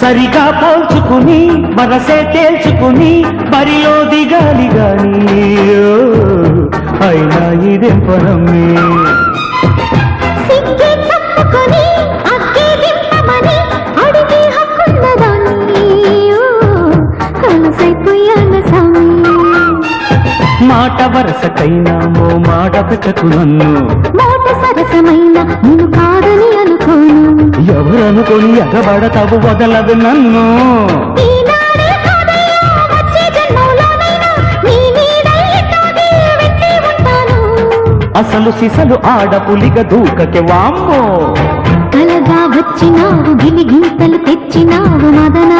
సరిగా పోల్చుకుని మనసే తేల్చుకుని బరిలో దిగాలి గాని అయినా ఇదేం పనమ్మే మాట వరసకైనా ఓ మాట పెట్టకు నన్ను మాట సరసమైన నేను కాదని అనుకోను ఎవరనుకొని ఎగబడతావు వదలదు నన్ను అసలు సిసలు ఆడపులిగ దూకకే వామ్మో కలగా వచ్చినావు గిలిగింతలు తెచ్చినావు మదన